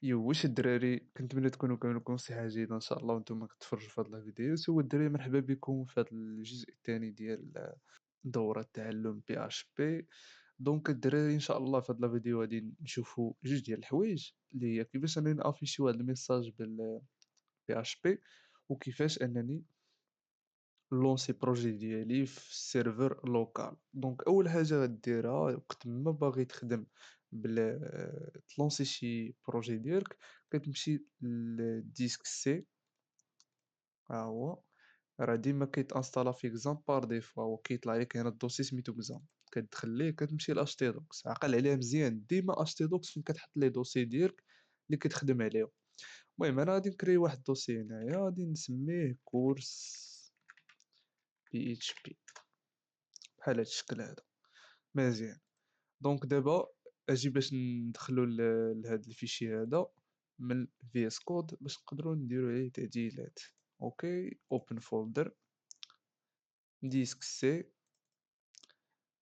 واش الدراري كنتمنى تكونوا كنكم صحة جيدة ان شاء الله وانتم كتفرجوا في هذا الفيديو. سو الدراري مرحبا بكم في هذا الجزء الثاني ديال دورة تعلم بي اش بي. دونك الدراري ان شاء الله في هذا الفيديو غادي نشوفوا جوج ديال الحوايج اللي هي كيفاش انني نافيشيو هذا الميساج بال بي اش بي، وكيفاش انني لونسي بروجي ديالي في السيرفر لوكال. دونك اول حاجه غديرها وقت ما باغي تخدم بلا تلونسي شي بروجي ديالك، كتمشي للديسك سي. ها هو راه ديما كيتانستالا في اكزام بار ديفو، هو كيطلع لك هنا الدوسي سميتو اكزام، كتدخل ليه كتمشي ل اتش تي دوكس. عقل عليها مزيان، ديما اتش تي دوكس فين كتحط لي دوسي ديالك اللي كتخدم عليهم. المهم انا غادي نكري واحد الدوسي هنايا، غادي نسميه كورس بي اتش بي بحال هاد الشكل هذا. مزيان. دونك دابا اجي باش ندخلو لهاد الفيشي هذا من في اس كود باش نقدروا نديرو عليه تعديلات. اوكي، اوبن فولدر، ديسك سي،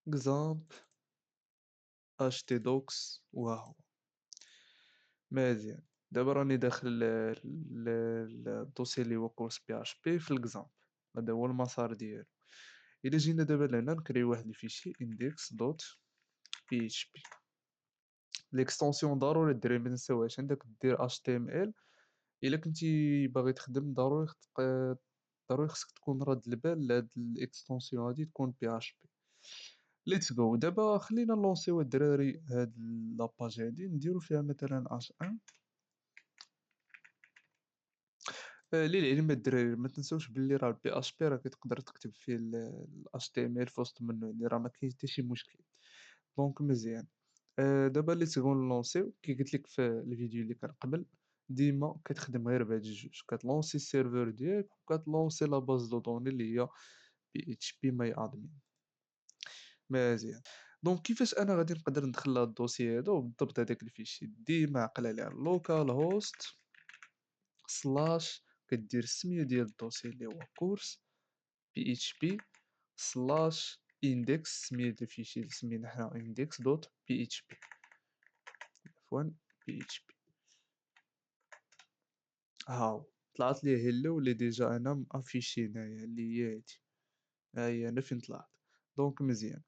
اكزامبل، اش تي دوكس، وهو مزيان. دابا راني داخل الدوسي اللي هو كورس بي اش بي في الاكزامبل. هذا هو المسار ديالو. الا جينا دابا لهنا نكريو واحد الفيشي index دوت بي اتش بي. ليكستونسيون ضروري الدراري ما تنساوهاش، عندك دير اش تي ام ال. الا كنتي باغي تخدم ضروري خصك تكون راد البال لهاد الاكستونسيون هادي تكون بي اش بي. ليتس جو. دابا خلينا نلونسيو الدراري هاد لاباج هادي، نديرو فيها مثلا اش ان. للعلم الدراري ما تنساوش بلي راه البي اش بي راه كتقدر تكتب فيه الاش تي ام ال في وسط منه، يعني راه ما كاين حتى شي مشكل. دونك مزيان. دابا اللي تيغون نلونسيو كي قلت لك في الفيديو اللي كان قبل، ديما كتخدم غير بهاد الجوج، كتلونسي السيرفر ديالك وكتلونسي لا باز دو دوني اللي هي بي اتش بي ماي ادمين. مزيان. دونك كيفاش انا غادي نقدر ندخل لهاد الدوسي هذا وبالضبط هذاك الفيشي؟ ديما عقل عليها لوكال هوست سلاش، كدير السميه ديال الدوسي اللي هو كورس بي اتش بي سلاش اندكس، سميه ديال الفيشي اللي سمينا حنا اندكس دوت بي اتش بي. عفوا، بي اتش بي. هاو طلعت لي هيلو اللي ديجا انا مافيشي هنايا اللي هي هادي. ها هي انا فين طلعت. دونك مزيان.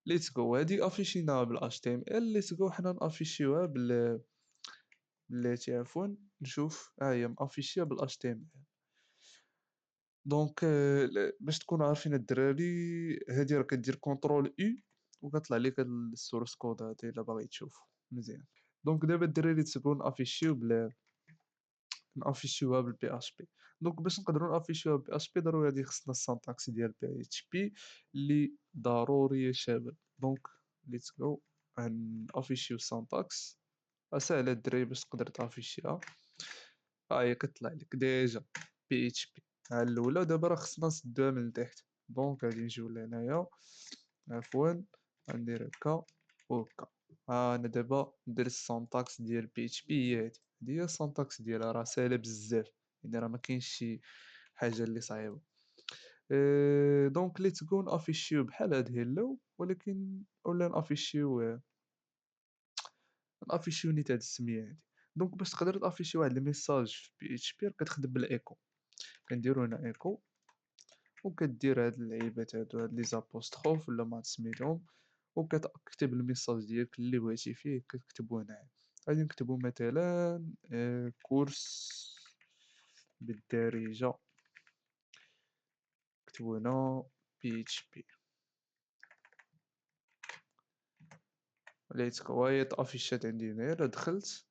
ليتس جو. هادي افيشيناها بال HTML. ليتس جو حنا نافيشيوها بلاتي عفوا. نشوف ها هي مافيشيها بال HTML. دونك باش تكونوا عارفين الدراري، هادي راه كدير كونترول اي وكطلع لك هاد السورس كود هادي الا باغي تشوف. مزيان. دونك دابا الدراري تكون افيشيو نافيشيوها بالبي اش بي. دونك باش نقدروا نافيشيوها بالبي اش بي ضروري غادي خصنا السانتاكس ديال بي اتش بي اللي ضروري يا شباب. دونك ليتس جو نافيشيو السانتاكس. ساهله الدراري باش تقدر تافيشيها. ها هي كتطلع لك ديجا بي اتش بي ها الاولى. دابا راه خصنا نسدوها من التحت. دونك غادي نجيو لهنايا، عفوا غندير هكا وهكا. ها انا دابا ندير السانتاكس ديال بي اتش بي هي هادي. هي السانتاكس ديالها راه ساهله بزاف، يعني راه ما كاينش شي حاجه اللي صعيبه. دونك ليتس جو نافيشيو بحال هاد هيلو، ولكن ولا نافيشيو نيت هاد السميه هادي. دونك باش تقدر تافيشي واحد الميساج في بي اتش بي كتخدم بالايكو. كنديرو هنا ايكو، وكدير هاد اللعيبات هادو، هاد لي زابوستروف ولا ما تسميتهم، وكتكتب الميساج ديالك اللي بغيتي فيه كتكتبو هنايا. غادي نكتبو مثلا كورس بالدارجة، نكتبو هنا بي اتش بي. لقيت كوايط افيشات عندي هنايا. راه دخلت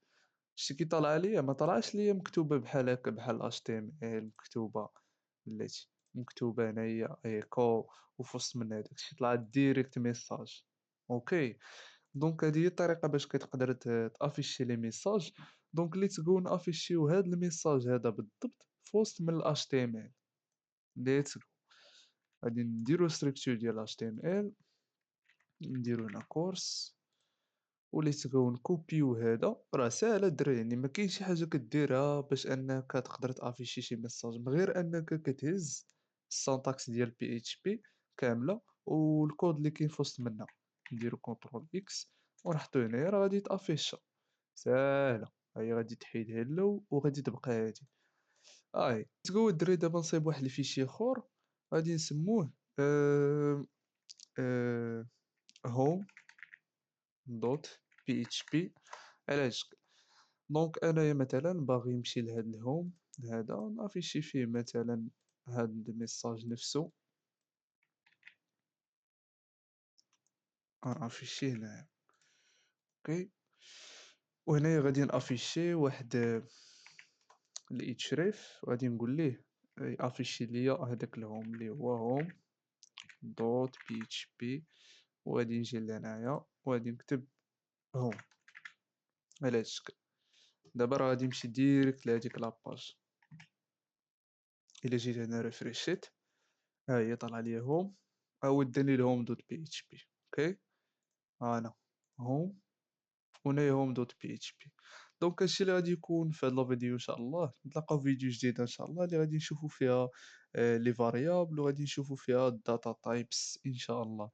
شتي كي طلع ليا، ما طلعش ليا مكتوبة بحال هكا بحال اش تي ام ال مكتوبة. بلاتي مكتوبة هنايا ايكو، وفي وسط من هذاك الشيء طلعت ديريكت ميساج. اوكي. دونك هذه هي الطريقه باش كتقدر تافيشي لي ميساج. دونك اللي تكون افيشيو هذا الميساج هذا بالضبط في وسط من الاش تي ام ال. ليتس جو. غادي نديرو ستركتور ديال اش تي ام ال، نديرو هنا كورس، وليتس جو نكوبيو. هذا راه ساهله الدراري، يعني ما كاين شي حاجه كديرها باش انك تقدر تافيشي شي ميساج من غير انك كتهز السانتاكس ديال بي اتش بي كامله والكود اللي كاين في وسط منها. نديرو كنترول اكس ونحطو هنايا، راه غادي يتافيشا. ساهله. هي غادي تحيد hello وغادي تبقى هادي. تقول الدراري دابا نصايب واحد الفيشي اخر غادي نسموه آآ آآ home.php على شكل. دونك أنايا مثلًا باغي نمشي لهاد الhome هذا نافيشي فيه مثلًا هاد الميساج نفسه، غنافيشيه هنايا. أوكي. وهنايا غادي نافيشي واحد الاتشريف وغادي نقول ليه يافيشي ليا هذاك الhome اللي هو home.php وغادي نجي لهنايا وغادي نكتب home على هاد الشكل. دابا راه غادي نمشي ديريكت لهاديك لاباج. إلا جيت هنا ريفريشيت ها هي طلع لي home، ها هو داني الhome.php. أوكي. هانا home وهنايا home.php. دونك هادشي اللي غادي يكون في هاد لا فيديو إن شاء الله. نتلاقاو في فيديو جديد إن شاء الله اللي غادي نشوفو فيها لي فاريابل وغادي نشوفو فيها الداتا تايبس إن شاء الله.